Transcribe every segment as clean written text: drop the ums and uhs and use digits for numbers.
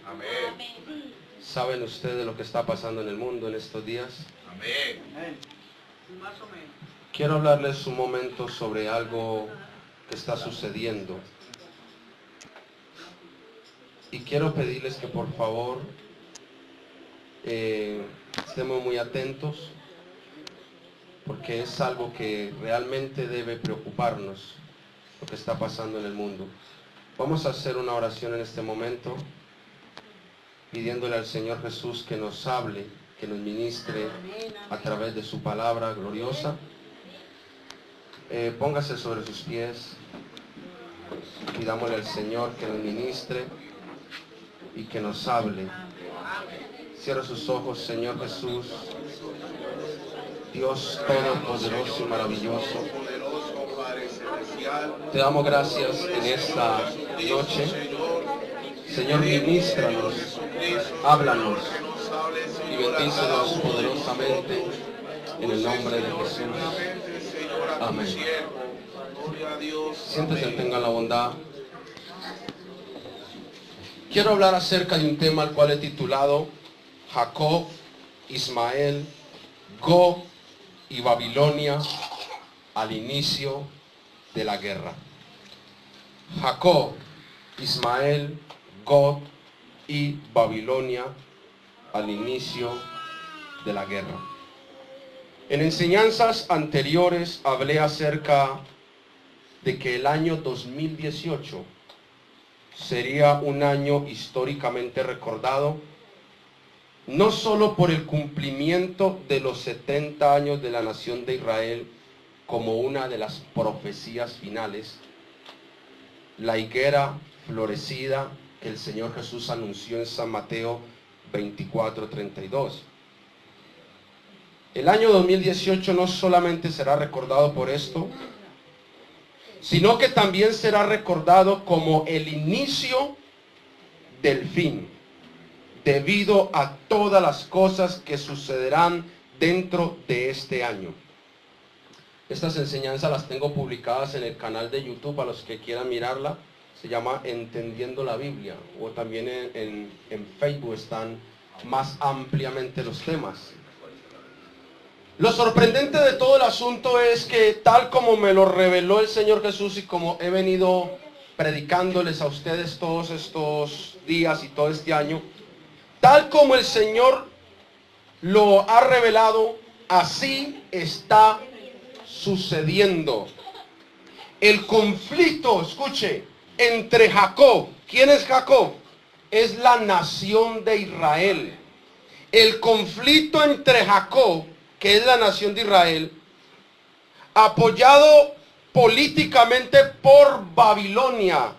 Amén. ¿Saben ustedes lo que está pasando en el mundo en estos días? Amén. Quiero hablarles un momento sobre algo que está sucediendo. Y quiero pedirles que por favor estemos muy atentos, porque es algo que realmente debe preocuparnos, lo que está pasando en el mundo. Vamos a hacer una oración en este momento, pidiéndole al Señor Jesús que nos hable, que nos ministre a través de su palabra gloriosa. Póngase sobre sus pies, pidámosle al Señor que nos ministre y que nos hable. Cierra sus ojos, Señor Jesús, Dios todopoderoso y maravilloso. Te damos gracias en esta noche. Señor, ministranos, háblanos y bendícenos poderosamente en el nombre de Jesús. Amén. Siéntese, tenga la bondad. Quiero hablar acerca de un tema al cual he titulado Jacob, Ismael, Gog y Babilonia al inicio de la guerra. Jacob, Ismael, Gog y Babilonia al inicio de la guerra. En enseñanzas anteriores hablé acerca de que el año 2018 sería un año históricamente recordado, no solo por el cumplimiento de los 70 años de la nación de Israel como una de las profecías finales, la higuera florecida que el Señor Jesús anunció en San Mateo 24:32. El año 2018 no solamente será recordado por esto, sino que también será recordado como el inicio del fin, debido a todas las cosas que sucederán dentro de este año. Estas enseñanzas las tengo publicadas en el canal de YouTube, a los que quieran mirarla. Se llama Entendiendo la Biblia, o también en Facebook están más ampliamente los temas. Lo sorprendente de todo el asunto es que tal como me lo reveló el Señor Jesús y como he venido predicándoles a ustedes todos estos días y todo este año, tal como el Señor lo ha revelado, así está sucediendo. El conflicto, escuche, entre Jacob. ¿Quién es Jacob? Es la nación de Israel. El conflicto entre Jacob, que es la nación de Israel, apoyado políticamente por Babilonia,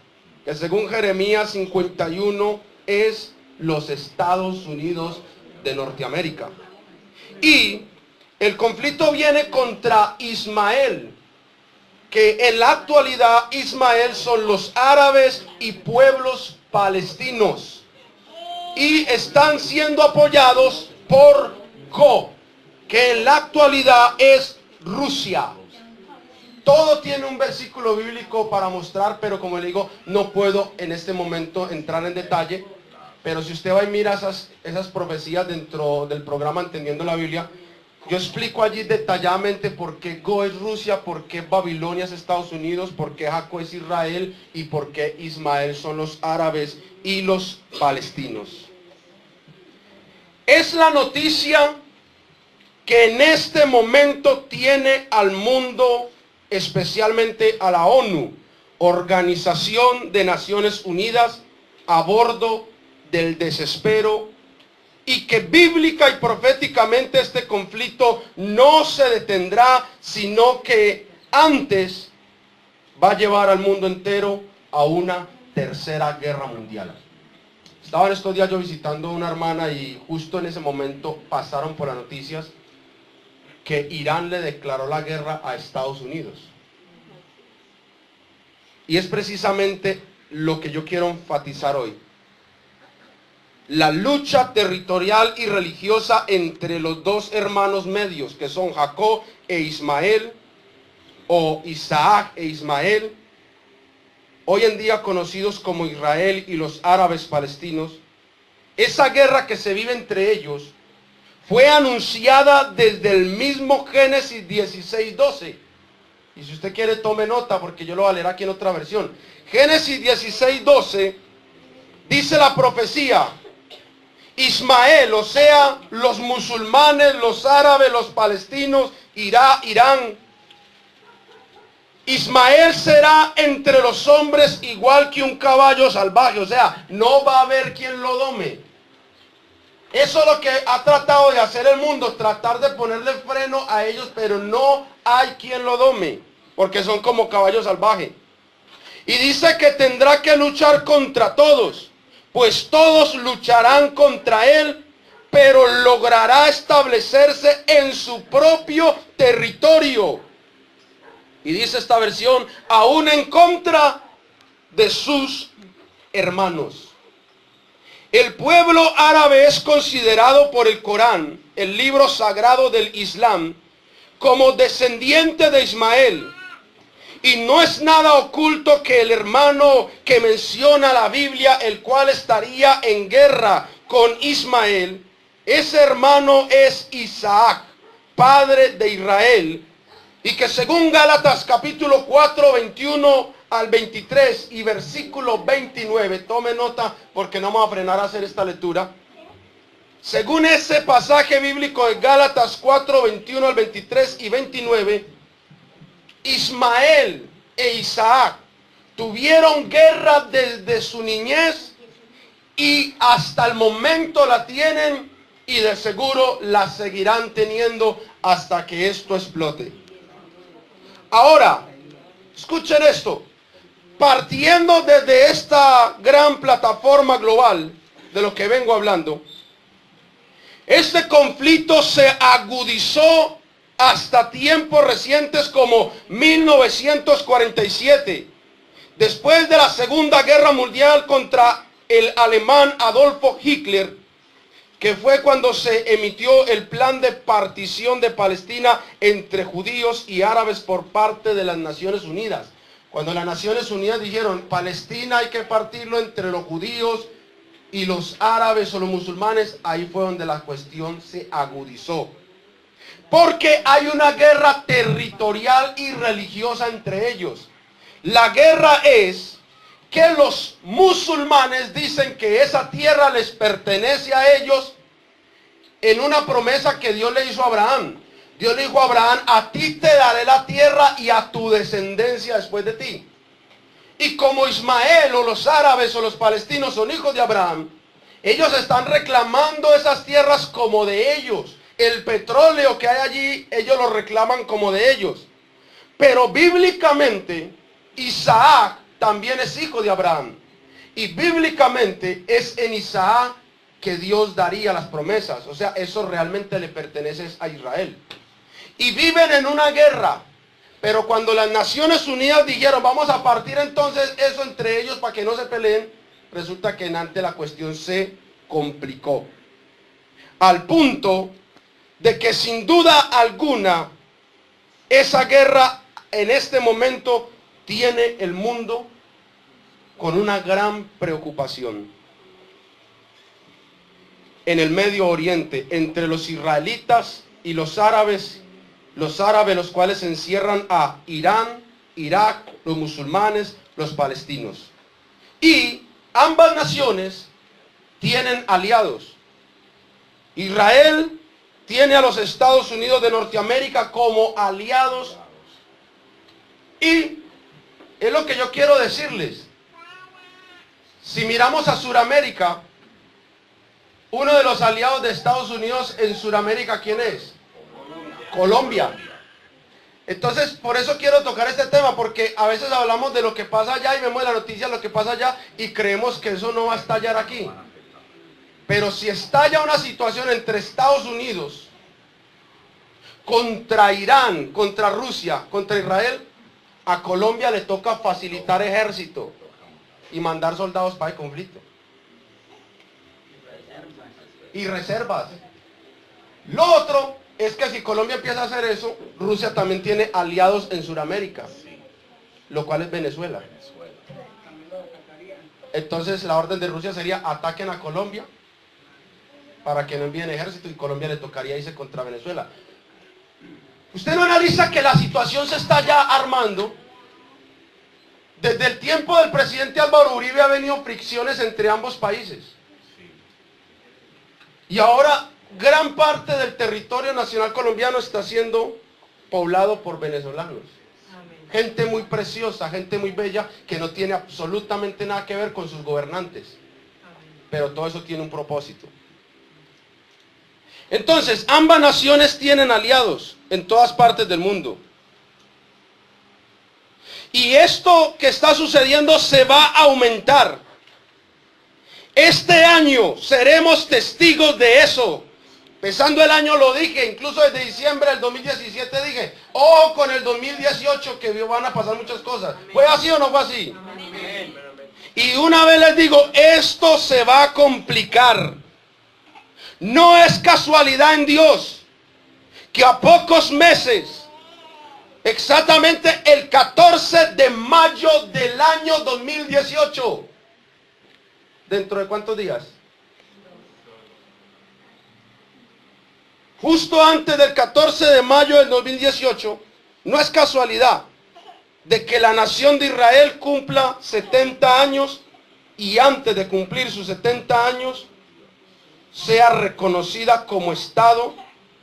que según Jeremías 51 es los Estados Unidos de Norteamérica. Y el conflicto viene contra Ismael, que en la actualidad Ismael son los árabes y pueblos palestinos, y están siendo apoyados por Gog, que en la actualidad es Rusia. Todo tiene un versículo bíblico para mostrar, pero como le digo, no puedo en este momento entrar en detalle. Pero si usted va y mira esas profecías dentro del programa Entendiendo la Biblia, yo explico allí detalladamente por qué Gog es Rusia, por qué Babilonia es Estados Unidos, por qué Jacob es Israel y por qué Ismael son los árabes y los palestinos. Es la noticia que en este momento tiene al mundo, especialmente a la ONU, Organización de Naciones Unidas, a bordo del desespero, y que bíblica y proféticamente este conflicto no se detendrá, sino que antes va a llevar al mundo entero a una tercera guerra mundial. Estaba en estos días yo visitando a una hermana y justo en ese momento pasaron por las noticias que Irán le declaró la guerra a Estados Unidos. Y es precisamente lo que yo quiero enfatizar hoy. La lucha territorial y religiosa entre los dos hermanos medios, que son Jacob e Ismael, o Isaac e Ismael, hoy en día conocidos como Israel y los árabes palestinos, esa guerra que se vive entre ellos, fue anunciada desde el mismo Génesis 16:12. Y si usted quiere, tome nota, porque yo lo voy a leer aquí en otra versión. Génesis 16:12 dice la profecía: Ismael, o sea, los musulmanes, los árabes, los palestinos, Irán. Ismael será entre los hombres igual que un caballo salvaje, o sea, no va a haber quien lo dome. Eso es lo que ha tratado de hacer el mundo, tratar de ponerle freno a ellos, pero no hay quien lo dome, porque son como caballos salvajes. Y dice que tendrá que luchar contra todos, pues todos lucharán contra él, pero logrará establecerse en su propio territorio. Y dice esta versión, aún en contra de sus hermanos. El pueblo árabe es considerado por el Corán, el libro sagrado del Islam, como descendiente de Ismael. Y no es nada oculto que el hermano que menciona la Biblia, el cual estaría en guerra con Ismael, ese hermano es Isaac, padre de Israel, y que según Gálatas capítulo 4, 21 al 23 y versículo 29, tome nota porque no vamos a frenar a hacer esta lectura. Según ese pasaje bíblico de Gálatas 4, 21 al 23 y 29, Ismael e Isaac tuvieron guerra desde su niñez y hasta el momento la tienen y de seguro la seguirán teniendo hasta que esto explote. Ahora, escuchen esto. Partiendo desde esta gran plataforma global de lo que vengo hablando, este conflicto se agudizó hasta tiempos recientes como 1947, después de la Segunda Guerra Mundial contra el alemán Adolfo Hitler, que fue cuando se emitió el plan de partición de Palestina entre judíos y árabes por parte de las Naciones Unidas. Cuando las Naciones Unidas dijeron, Palestina hay que partirlo entre los judíos y los árabes o los musulmanes, ahí fue donde la cuestión se agudizó. Porque hay una guerra territorial y religiosa entre ellos. La guerra es que los musulmanes dicen que esa tierra les pertenece a ellos en una promesa que Dios le hizo a Abraham. Dios le dijo a Abraham, a ti te daré la tierra y a tu descendencia después de ti. Y como Ismael o los árabes o los palestinos son hijos de Abraham, ellos están reclamando esas tierras como de ellos. El petróleo que hay allí, ellos lo reclaman como de ellos. Pero bíblicamente, Isaac también es hijo de Abraham. Y bíblicamente es en Isaac que Dios daría las promesas. O sea, eso realmente le pertenece a Israel. Y viven en una guerra. Pero cuando las Naciones Unidas dijeron, vamos a partir entonces eso entre ellos para que no se peleen, resulta que en antes la cuestión se complicó. Al punto de que sin duda alguna, esa guerra en este momento tiene el mundo con una gran preocupación. En el Medio Oriente, entre los israelitas y los árabes, los cuales encierran a Irán, Irak, los musulmanes, los palestinos. Y ambas naciones tienen aliados. Israel tiene a los Estados Unidos de Norteamérica como aliados. Y es lo que yo quiero decirles. Si miramos a Sudamérica, uno de los aliados de Estados Unidos en Sudamérica, ¿quién es? Colombia. Entonces, por eso quiero tocar este tema, porque a veces hablamos de lo que pasa allá y vemos la noticia de lo que pasa allá y creemos que eso no va a estallar aquí. Pero si estalla una situación entre Estados Unidos contra Irán, contra Rusia, contra Israel, a Colombia le toca facilitar ejército y mandar soldados para el conflicto. Y reservas. Lo otro es que si Colombia empieza a hacer eso, Rusia también tiene aliados en Sudamérica, lo cual es Venezuela. Entonces la orden de Rusia sería ataquen a Colombia para que no envíen ejército y Colombia le tocaría irse contra Venezuela. Usted no analiza que la situación se está ya armando. Desde el tiempo del presidente Álvaro Uribe ha venido fricciones entre ambos países. Y ahora gran parte del territorio nacional colombiano está siendo poblado por venezolanos. Gente muy preciosa, gente muy bella, que no tiene absolutamente nada que ver con sus gobernantes. Pero todo eso tiene un propósito. Entonces, ambas naciones tienen aliados en todas partes del mundo. Y esto que está sucediendo se va a aumentar. Este año seremos testigos de eso. Empezando el año lo dije, incluso desde diciembre del 2017 dije, ojo con el 2018 que van a pasar muchas cosas. ¿Fue así o no fue así? Y una vez les digo, esto se va a complicar. No es casualidad en Dios que a pocos meses, exactamente el 14 de mayo del año 2018, ¿dentro de cuántos días? Justo antes del 14 de mayo del 2018, no es casualidad de que la nación de Israel cumpla 70 años y antes de cumplir sus 70 años sea reconocida como Estado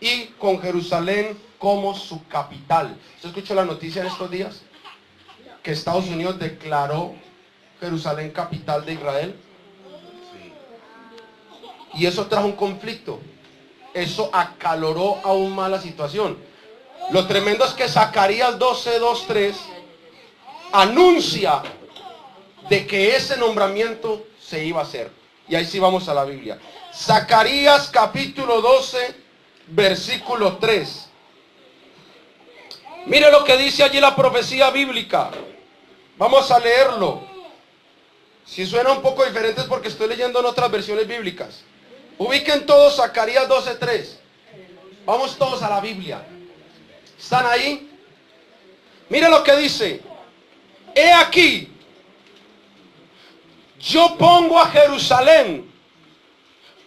y con Jerusalén como su capital. ¿Usted escuchó la noticia en estos días? Que Estados Unidos declaró Jerusalén capital de Israel. Y eso trajo un conflicto. Eso acaloró aún más la situación. Lo tremendo es que Zacarías 12:2-3 anuncia de que ese nombramiento se iba a hacer. Y ahí sí vamos a la Biblia. Zacarías capítulo 12, versículo 3. Mire lo que dice allí la profecía bíblica. Vamos a leerlo. Si suena un poco diferente es porque estoy leyendo en otras versiones bíblicas. Ubiquen todos Zacarías 12:3. Vamos todos a la Biblia. ¿Están ahí? Mire lo que dice. He aquí, yo pongo a Jerusalén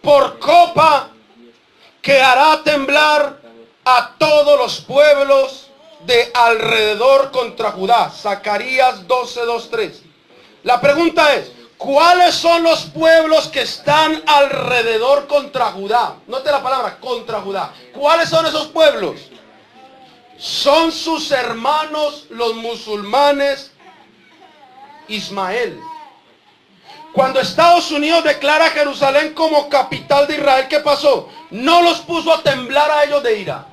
por copa que hará temblar a todos los pueblos de alrededor contra Judá. Zacarías 12:2-3. La pregunta es, ¿cuáles son los pueblos que están alrededor contra Judá? Note la palabra, contra Judá. ¿Cuáles son esos pueblos? Son sus hermanos los musulmanes Ismael. Cuando Estados Unidos declara Jerusalén como capital de Israel, ¿qué pasó? No los puso a temblar a ellos de ira.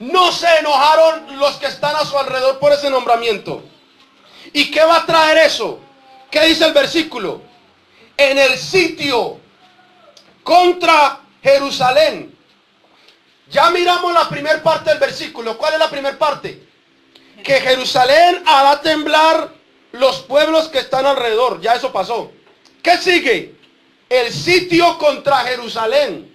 No se enojaron los que están a su alrededor por ese nombramiento. ¿Y qué va a traer eso? ¿Qué dice el versículo? En el sitio contra Jerusalén. Ya miramos la primera parte del versículo. ¿Cuál es la primera parte? Que Jerusalén hará temblar los pueblos que están alrededor. Ya eso pasó. ¿Qué sigue? El sitio contra Jerusalén.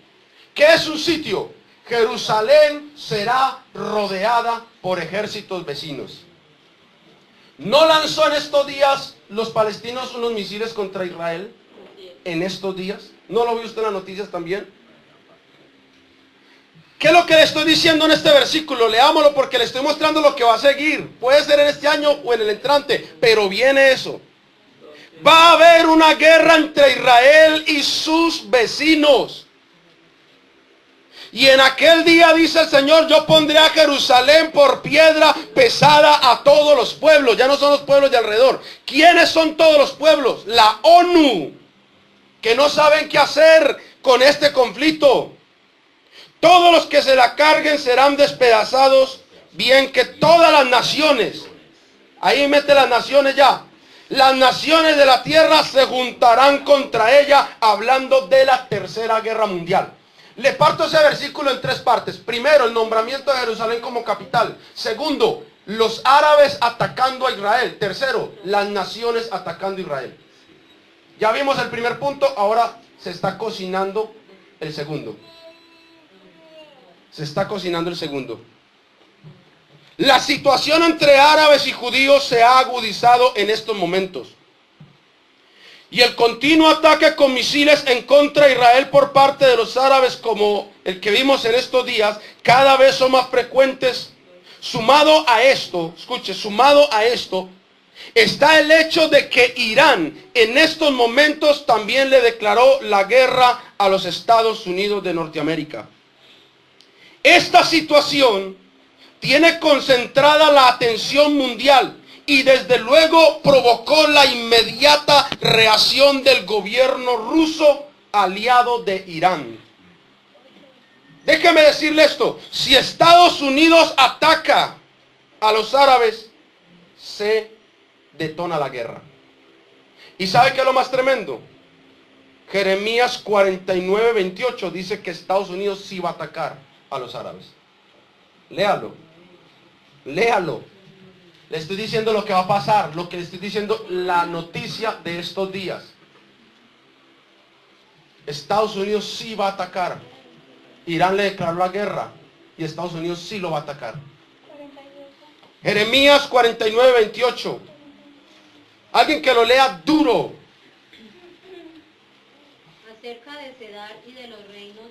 ¿Qué es un sitio? Jerusalén será rodeada por ejércitos vecinos. ¿No lanzó en estos días los palestinos unos misiles contra Israel? En estos días. ¿No lo vio usted en las noticias también? ¿Qué es lo que le estoy diciendo en este versículo? Leámoslo porque le estoy mostrando lo que va a seguir. Puede ser en este año o en el entrante, pero viene eso. Va a haber una guerra entre Israel y sus vecinos. Y en aquel día, dice el Señor, yo pondré a Jerusalén por piedra pesada a todos los pueblos. Ya no son los pueblos de alrededor. ¿Quiénes son todos los pueblos? La ONU, que no saben qué hacer con este conflicto. Todos los que se la carguen serán despedazados, bien que todas las naciones, ahí mete las naciones ya, las naciones de la tierra se juntarán contra ella, hablando de la tercera guerra mundial. Le parto ese versículo en tres partes. Primero, el nombramiento de Jerusalén como capital. Segundo, los árabes atacando a Israel. Tercero, las naciones atacando a Israel. Ya vimos el primer punto, ahora se está cocinando el segundo. Se está cocinando el segundo. La situación entre árabes y judíos se ha agudizado en estos momentos. Y el continuo ataque con misiles en contra de Israel por parte de los árabes, como el que vimos en estos días, cada vez son más frecuentes. Sumado a esto, escuche, sumado a esto, está el hecho de que Irán en estos momentos también le declaró la guerra a los Estados Unidos de Norteamérica. Esta situación tiene concentrada la atención mundial y desde luego provocó la inmediata reacción del gobierno ruso aliado de Irán. Déjeme decirle esto, si Estados Unidos ataca a los árabes, se detona la guerra. ¿Y sabe qué es lo más tremendo? Jeremías 49:28 dice que Estados Unidos sí va a atacar a los árabes. Léalo, léalo. Le estoy diciendo lo que va a pasar, lo que le estoy diciendo, la noticia de estos días. Estados Unidos sí va a atacar. Irán le declaró la guerra y Estados Unidos sí lo va a atacar. Jeremías 49:28. Alguien que lo lea duro. Acerca de Cedar y de los reinos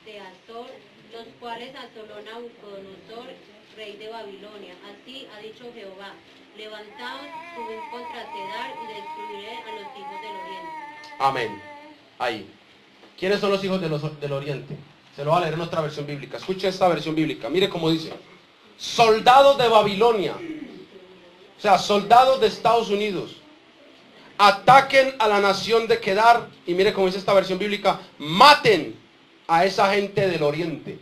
de Azor, los cuales asoló Nabucodonosor, rey de Babilonia. Así ha dicho Jehová: levantaos, subid contra Cedar y destruiré a los hijos del oriente. Amén. Ahí. ¿Quiénes son los hijos del oriente? Se lo voy a leer en otra versión bíblica. Escuche esta versión bíblica. Mire cómo dice. Soldados de Babilonia. O sea, soldados de Estados Unidos. Ataquen a la nación de Kedar. Y mire cómo dice esta versión bíblica. Maten a esa gente del oriente.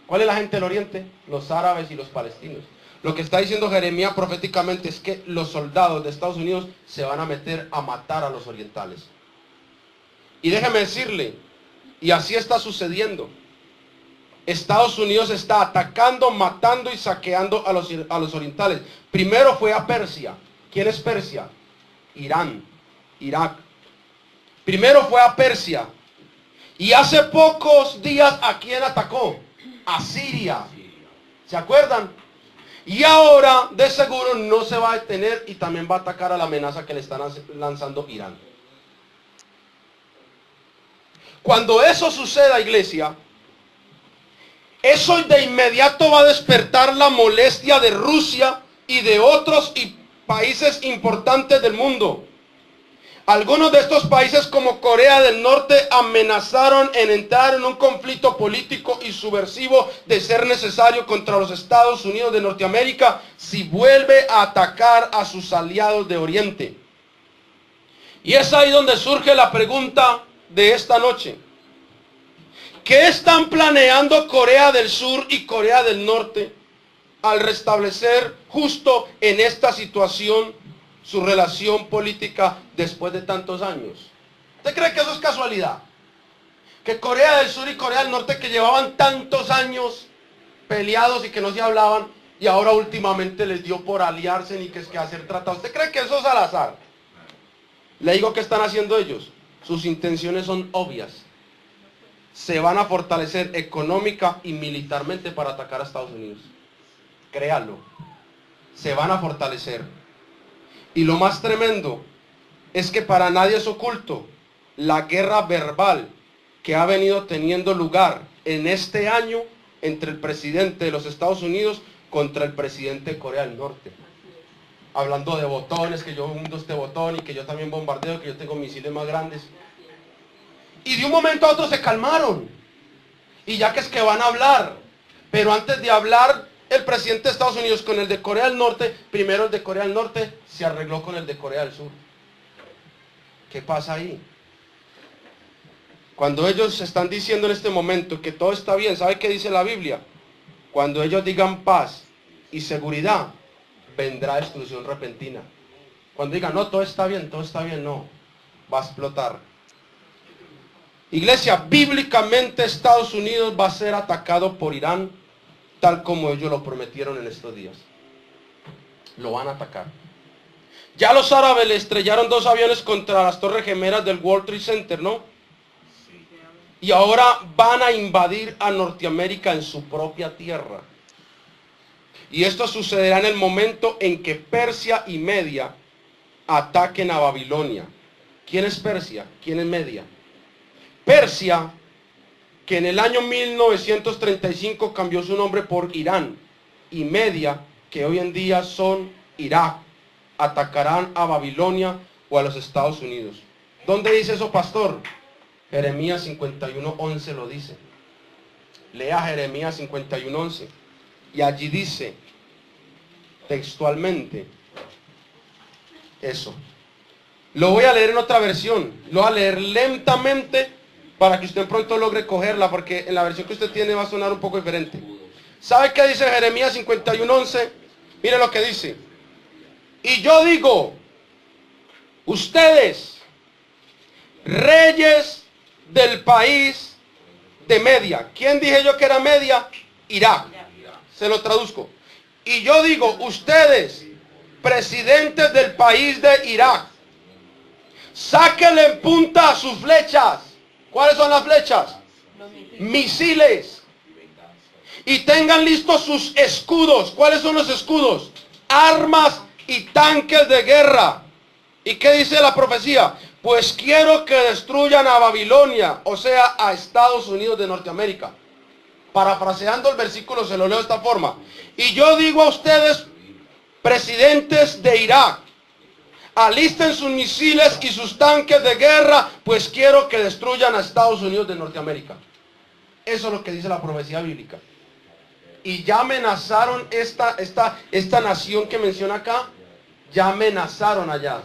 ¿Cuál es la gente del oriente? Los árabes y los palestinos. Lo que está diciendo Jeremías proféticamente es que los soldados de Estados Unidos se van a meter a matar a los orientales. Y déjeme decirle, y así está sucediendo. Estados Unidos está atacando, matando y saqueando a los orientales. Primero fue a Persia. ¿Quién es Persia? Irán, Irak. Primero fue a Persia. Y hace pocos días, ¿a quién atacó? A Siria. ¿Se acuerdan? Y ahora, de seguro, no se va a detener y también va a atacar a la amenaza que le están lanzando Irán. Cuando eso suceda, iglesia, eso de inmediato va a despertar la molestia de Rusia y de otros países importantes del mundo. Algunos de estos países como Corea del Norte amenazaron en entrar en un conflicto político y subversivo de ser necesario contra los Estados Unidos de Norteamérica si vuelve a atacar a sus aliados de Oriente. Y es ahí donde surge la pregunta de esta noche. ¿Qué están planeando Corea del Sur y Corea del Norte al restablecer justo en esta situación su relación política después de tantos años? ¿Usted cree que eso es casualidad? Que Corea del Sur y Corea del Norte, que llevaban tantos años peleados y que no se hablaban, y ahora últimamente les dio por aliarse y que es que hacer tratados. ¿Usted cree que eso es al azar? Le digo que están haciendo ellos. Sus intenciones son obvias. Se van a fortalecer económica y militarmente para atacar a Estados Unidos. Créalo. Se van a fortalecer. Y lo más tremendo es que para nadie es oculto la guerra verbal que ha venido teniendo lugar en este año entre el presidente de los Estados Unidos contra el presidente de Corea del Norte. Hablando de botones, que yo hundo este botón y que yo también bombardeo, que yo tengo misiles más grandes. Y de un momento a otro se calmaron. Y ya que es que van a hablar. Pero antes de hablar el presidente de Estados Unidos con el de Corea del Norte, primero el de Corea del Norte se arregló con el de Corea del Sur. ¿Qué pasa ahí? Cuando ellos están diciendo en este momento que todo está bien, ¿sabe qué dice la Biblia? Cuando ellos digan paz y seguridad, vendrá destrucción repentina. Cuando digan, no, todo está bien, no, va a explotar. Iglesia, bíblicamente Estados Unidos va a ser atacado por Irán, tal como ellos lo prometieron en estos días. Lo van a atacar. Ya los árabes le estrellaron 2 aviones contra las torres gemelas del World Trade Center, ¿no? Y ahora van a invadir a Norteamérica en su propia tierra. Y esto sucederá en el momento en que Persia y Media ataquen a Babilonia, ¿Quién es Persia? ¿Quién es Media? Persia, que en el año 1935 cambió su nombre por Irán, y Media, que hoy en día son Irak, atacarán a Babilonia o a los Estados Unidos. ¿Dónde dice eso, pastor? Jeremías 51:11 lo dice. Lea Jeremías 51:11. Y allí dice textualmente eso. Lo voy a leer en otra versión. Lo voy a leer lentamente para que usted pronto logre cogerla, porque en la versión que usted tiene va a sonar un poco diferente. ¿Sabe qué dice Jeremías 51:11? Mire lo que dice. Y yo digo, ustedes, reyes del país de Media. ¿Quién dije yo que era Media? Irak. Se lo traduzco. Y yo digo, ustedes, presidentes del país de Irak, sáquenle en punta a sus flechas. ¿Cuáles son las flechas? Misiles. Y tengan listos sus escudos. ¿Cuáles son los escudos? Armas y tanques de guerra. ¿Y qué dice la profecía? Pues quiero que destruyan a Babilonia, o sea, a Estados Unidos de Norteamérica. Parafraseando el versículo, se lo leo de esta forma. Y yo digo a ustedes, presidentes de Irak, alisten sus misiles y sus tanques de guerra, pues quiero que destruyan a Estados Unidos de Norteamérica. Eso es lo que dice la profecía bíblica. Y ya amenazaron esta nación que menciona acá, ya amenazaron allá.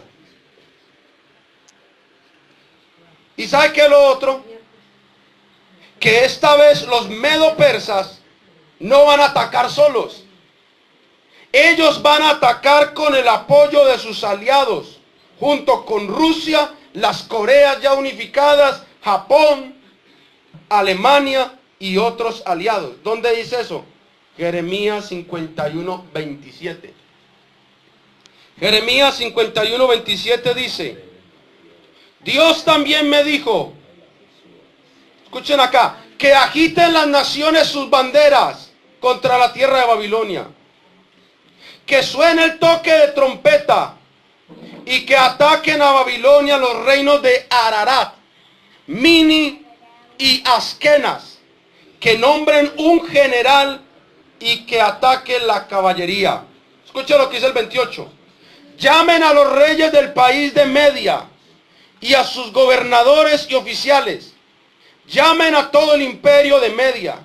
¿Y sabe qué es lo otro? Que esta vez los medo-persas no van a atacar solos. Ellos van a atacar con el apoyo de sus aliados, junto con Rusia, las Coreas ya unificadas, Japón, Alemania y otros aliados. ¿Dónde dice eso? Jeremías 51:27. Jeremías 51:27 dice, Dios también me dijo, escuchen acá, que agiten las naciones sus banderas contra la tierra de Babilonia. Que suene el toque de trompeta y que ataquen a Babilonia los reinos de Ararat, Mini y Askenas. Que nombren un general y que ataquen la caballería. Escuchen lo que dice el 28. Llamen a los reyes del país de Media y a sus gobernadores y oficiales. Llamen a todo el imperio de Media.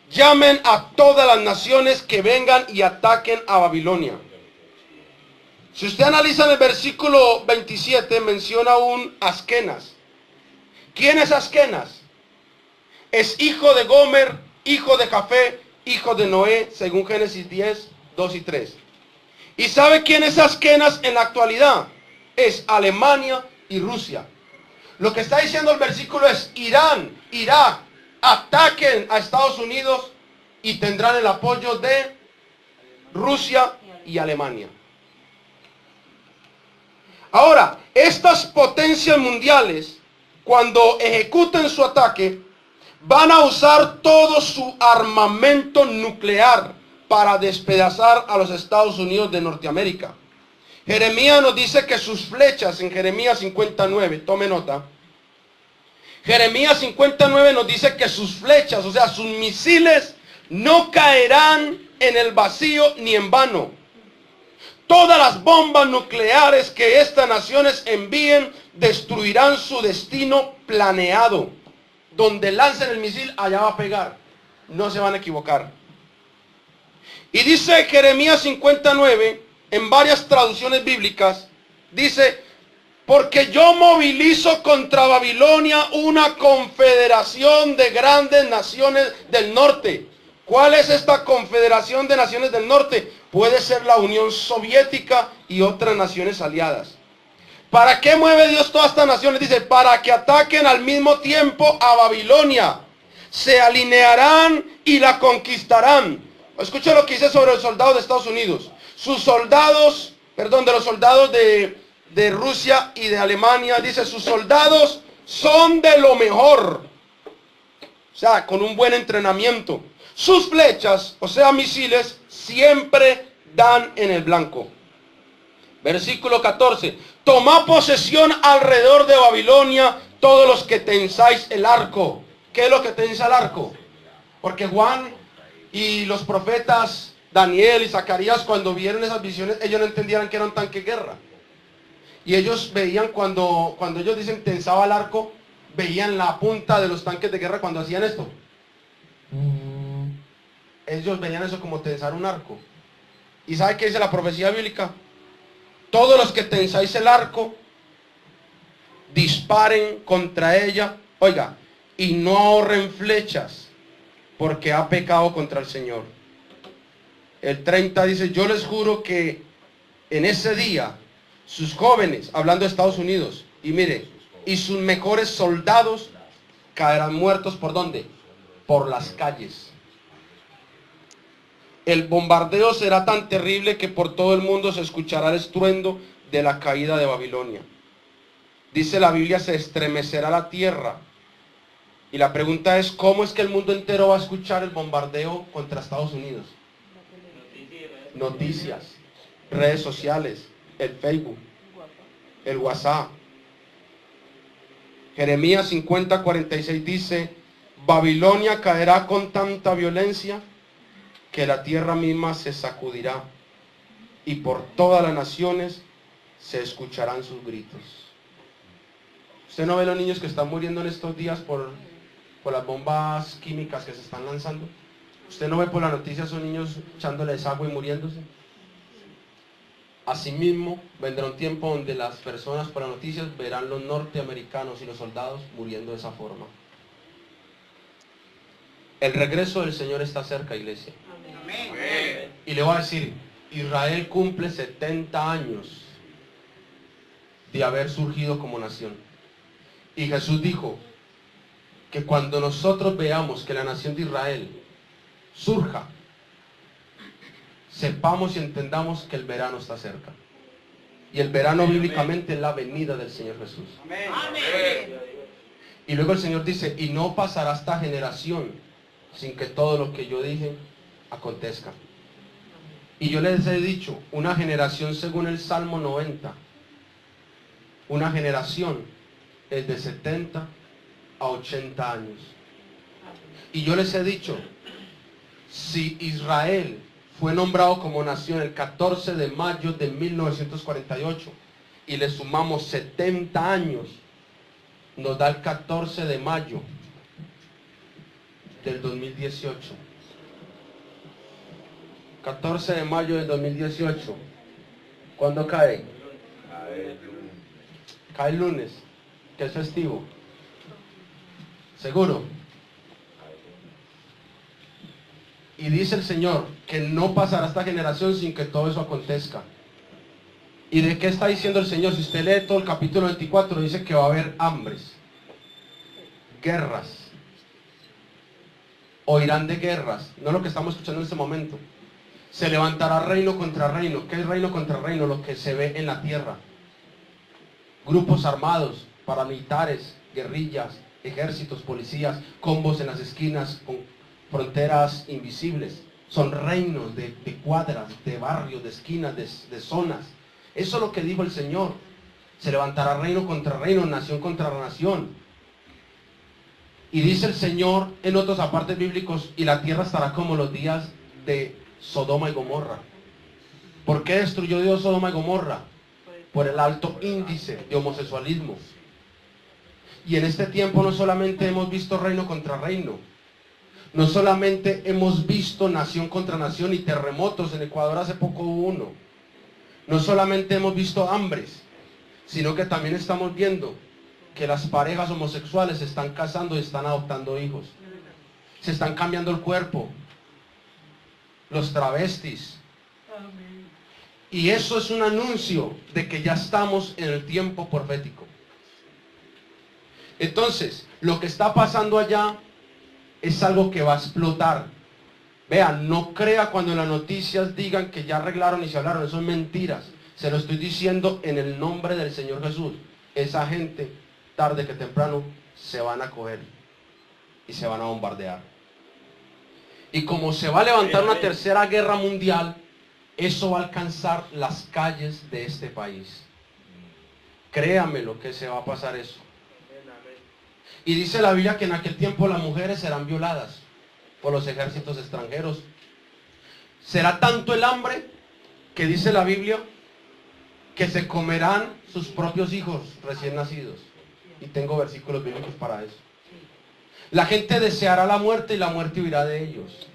Llamen a todas las naciones que vengan y ataquen a Babilonia. Si usted analiza en el versículo 27, menciona un Askenas. ¿Quién es Askenas? Es hijo de Gomer, hijo de Jafé, hijo de Noé, según Génesis 10, 2 y 3. ¿Y sabe quién es Askenas en la actualidad? Es Alemania y Rusia. Lo que está diciendo el versículo es Irán, Irak, ataquen a Estados Unidos y tendrán el apoyo de Rusia y Alemania. Ahora, estas potencias mundiales, cuando ejecuten su ataque, van a usar todo su armamento nuclear para despedazar a los Estados Unidos de Norteamérica. Jeremías nos dice que sus flechas, en Jeremías 59, tome nota. Jeremías 59 nos dice que sus flechas, o sea, sus misiles, no caerán en el vacío ni en vano. Todas las bombas nucleares que estas naciones envíen destruirán su destino planeado. Donde lancen el misil, allá va a pegar. No se van a equivocar. Y dice Jeremías 59, en varias traducciones bíblicas, dice, porque yo movilizo contra Babilonia una confederación de grandes naciones del norte. ¿Cuál es esta confederación de naciones del norte? Puede ser la Unión Soviética y otras naciones aliadas. ¿Para qué mueve Dios todas estas naciones? Dice, para que ataquen al mismo tiempo a Babilonia. Se alinearán y la conquistarán. Escucha lo que dice sobre los soldados de Estados Unidos. Sus soldados, perdón, de los soldados de Rusia y de Alemania, dice, sus soldados son de lo mejor. O sea, con un buen entrenamiento. Sus flechas, o sea, misiles, siempre dan en el blanco. Versículo 14. tomad posesión alrededor de Babilonia, todos los que tensáis el arco. ¿Qué es lo que tensa el arco? Porque Juan y los profetas Daniel y Zacarías, cuando vieron esas visiones, ellos no entendían que era un tanque de guerra. Y ellos veían cuando ellos dicen tensaba el arco, veían la punta de los tanques de guerra cuando hacían esto. Ellos veían eso como tensar un arco. ¿Y sabe qué dice la profecía bíblica? Todos los que tensáis el arco, disparen contra ella, oiga, y no ahorren flechas, porque ha pecado contra el Señor. El 30 dice, yo les juro que en ese día, sus jóvenes, hablando de Estados Unidos, y mire, y sus mejores soldados caerán muertos, ¿por dónde? Por las calles. El bombardeo será tan terrible que por todo el mundo se escuchará el estruendo de la caída de Babilonia. Dice la Biblia, se estremecerá la tierra. Y la pregunta es, ¿cómo es que el mundo entero va a escuchar el bombardeo contra Estados Unidos? Noticias, redes sociales, el Facebook, el WhatsApp. Jeremías 50:46 dice, Babilonia caerá con tanta violencia que la tierra misma se sacudirá y por todas las naciones se escucharán sus gritos. ¿Usted no ve los niños que están muriendo en estos días por las bombas químicas que se están lanzando? ¿Usted no ve por las noticias a niños echándoles agua y muriéndose? Asimismo, vendrá un tiempo donde las personas por las noticias verán los norteamericanos y los soldados muriendo de esa forma. El regreso del Señor está cerca, iglesia. Amén. Y le voy a decir, Israel cumple 70 años de haber surgido como nación. Y Jesús dijo que cuando nosotros veamos que la nación de Israel surja, sepamos y entendamos que el verano está cerca. Y el verano bíblicamente es la venida del Señor Jesús. Amén. Y luego el Señor dice, y no pasará esta generación sin que todo lo que yo dije acontezca. Y yo les he dicho, una generación según el Salmo 90, una generación es de 70 a 80 años. Y yo les he dicho, si Israel fue nombrado como nación el 14 de mayo de 1948 y le sumamos 70 años, nos da el 14 de mayo del 2018. 14 de mayo del 2018. ¿Cuándo cae? Cae el lunes, que es festivo. ¿Seguro? Y dice el Señor que no pasará esta generación sin que todo eso acontezca. ¿Y de qué está diciendo el Señor? Si usted lee todo el capítulo 24, dice que va a haber hambres, guerras, oirán de guerras, no lo que estamos escuchando en este momento. Se levantará reino contra reino. ¿Qué es reino contra reino? Lo que se ve en la tierra. Grupos armados, paramilitares, guerrillas, ejércitos, policías, combos en las esquinas con fronteras invisibles. Son reinos de cuadras, de barrios, de esquinas, de zonas. Eso es lo que dijo el Señor. Se levantará reino contra reino, nación contra nación. Y dice el Señor en otros apartes bíblicos, y la tierra estará como los días de Sodoma y Gomorra. ¿Por qué destruyó Dios Sodoma y Gomorra? Por el alto índice de homosexualismo. Y en este tiempo no solamente hemos visto reino contra reino, no solamente hemos visto nación contra nación y terremotos. En Ecuador hace poco hubo uno. No solamente hemos visto hambres, sino que también estamos viendo que las parejas homosexuales se están casando y están adoptando hijos. Se están cambiando el cuerpo. Los travestis. Y eso es un anuncio de que ya estamos en el tiempo profético. Entonces, lo que está pasando allá es algo que va a explotar. Vean, no crea cuando las noticias digan que ya arreglaron y se hablaron. Eso es mentiras. Se lo estoy diciendo en el nombre del Señor Jesús. Esa gente, tarde que temprano, se van a coger y se van a bombardear. Y como se va a levantar una tercera guerra mundial, eso va a alcanzar las calles de este país. Créamelo que se va a pasar eso. Y dice la Biblia que en aquel tiempo las mujeres serán violadas por los ejércitos extranjeros. Será tanto el hambre que dice la Biblia que se comerán sus propios hijos recién nacidos. Y tengo versículos bíblicos para eso. La gente deseará la muerte y la muerte huirá de ellos.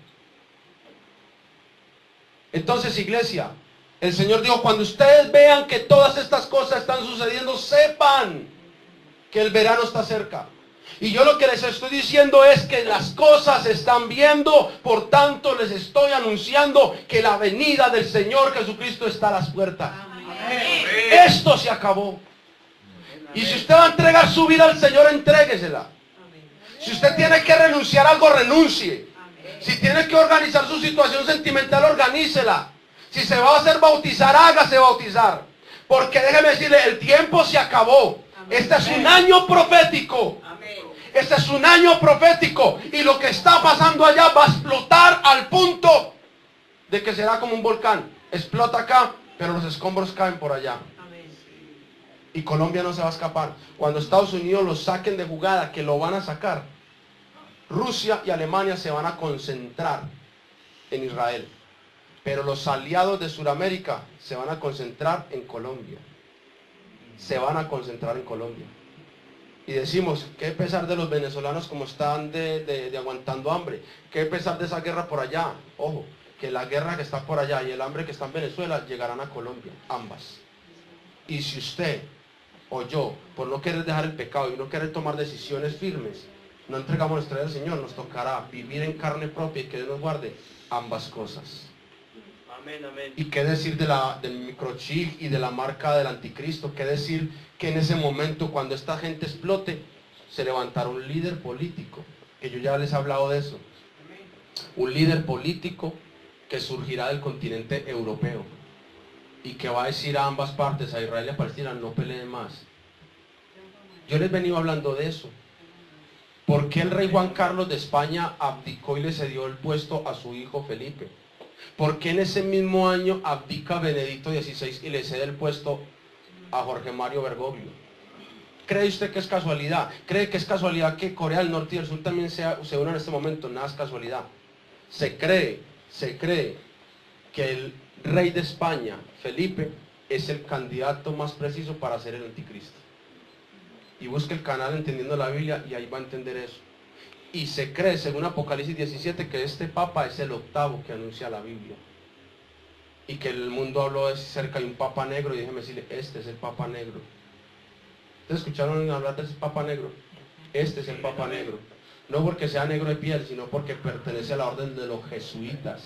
Entonces, iglesia, el Señor dijo, cuando ustedes vean que todas estas cosas están sucediendo, sepan que el verano está cerca. Y yo lo que les estoy diciendo es que las cosas se están viendo, por tanto les estoy anunciando que la venida del Señor Jesucristo está a las puertas. Amén. Esto se acabó. Y si usted va a entregar su vida al Señor, entréguesela. Si usted tiene que renunciar a algo, renuncie. Si tiene que organizar su situación sentimental, organícela. Si se va a hacer bautizar, hágase bautizar. Porque déjeme decirle, el tiempo se acabó. Este es un año profético. Este es un año profético. Y lo que está pasando allá va a explotar al punto de que será como un volcán. Explota acá, pero los escombros caen por allá. Y Colombia no se va a escapar. Cuando Estados Unidos lo saquen de jugada, que lo van a sacar, Rusia y Alemania se van a concentrar en Israel. Pero los aliados de Sudamérica se van a concentrar en Colombia. Se van a concentrar en Colombia. Y decimos, qué pesar de los venezolanos como están de aguantando hambre. Qué pesar de esa guerra por allá. Ojo, que la guerra que está por allá y el hambre que está en Venezuela llegarán a Colombia, ambas. Y si usted o yo, por no querer dejar el pecado y no querer tomar decisiones firmes, no entregamos nuestra vida al Señor, nos tocará vivir en carne propia y que Dios nos guarde ambas cosas. Amén, amén. Y qué decir del microchip y de la marca del anticristo. Qué decir que en ese momento, cuando esta gente explote, se levantará un líder político, que yo ya les he hablado de eso. Un líder político que surgirá del continente europeo y que va a decir a ambas partes, a Israel y a Palestina, no peleen más. Yo les he venido hablando de eso. ¿Por qué el rey Juan Carlos de España abdicó y le cedió el puesto a su hijo Felipe? ¿Por qué en ese mismo año abdica Benedicto XVI y le cede el puesto a Jorge Mario Bergoglio? ¿Cree usted que es casualidad? ¿Cree que es casualidad que Corea del Norte y del Sur también se unan en este momento? Nada es casualidad. Se cree que el rey de España, Felipe, es el candidato más preciso para ser el anticristo. Y busque el canal Entendiendo la Biblia y ahí va a entender eso. Y se cree, según Apocalipsis 17, que este papa es el octavo que anuncia la Biblia. Y que el mundo habló de cerca de un papa negro, y déjeme decirle, este es el papa negro. ¿Ustedes escucharon hablar de ese papa negro? Este es el papa negro. No porque sea negro de piel, sino porque pertenece a la orden de los jesuitas.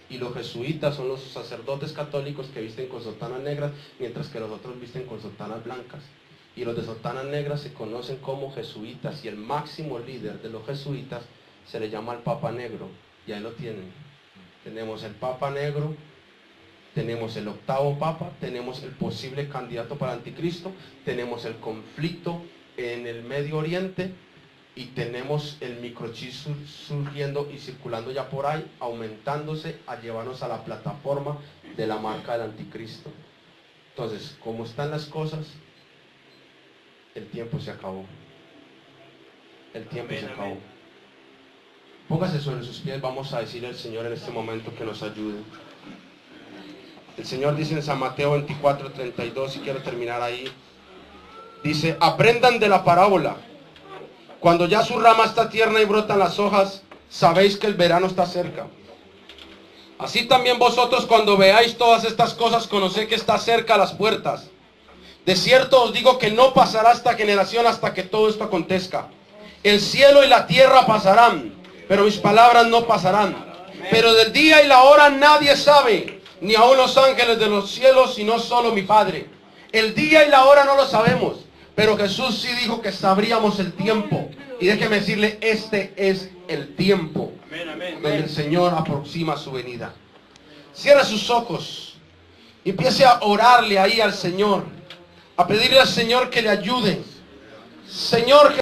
Y los jesuitas son los sacerdotes católicos que visten con sotanas negras, mientras que los otros visten con sotanas blancas. Y los de sotanas negras se conocen como jesuitas, y el máximo líder de los jesuitas se le llama el Papa Negro, y ahí lo tienen. Tenemos el Papa Negro, tenemos el octavo Papa, tenemos el posible candidato para el anticristo, tenemos el conflicto en el Medio Oriente, y tenemos el microchip surgiendo y circulando ya por ahí, aumentándose a llevarnos a la plataforma de la marca del anticristo. Entonces, ¿cómo están las cosas? El tiempo se acabó. El tiempo se acabó. Póngase sobre sus pies, vamos a decirle al Señor en este momento que nos ayude. El Señor dice en San Mateo 24:32, y quiero terminar ahí. Dice, aprendan de la parábola. Cuando ya su rama está tierna y brotan las hojas, sabéis que el verano está cerca. Así también vosotros, cuando veáis todas estas cosas, conoced que está cerca a las puertas. De cierto os digo que no pasará esta generación hasta que todo esto acontezca. El cielo y la tierra pasarán, pero mis palabras no pasarán. Pero del día y la hora nadie sabe, ni aun los ángeles de los cielos, sino solo mi Padre. El día y la hora no lo sabemos, pero Jesús sí dijo que sabríamos el tiempo. Y déjeme decirle, este es el tiempo donde el Señor aproxima su venida. Cierre sus ojos y empiece a orarle ahí al Señor, a pedirle al Señor que le ayude. Señor,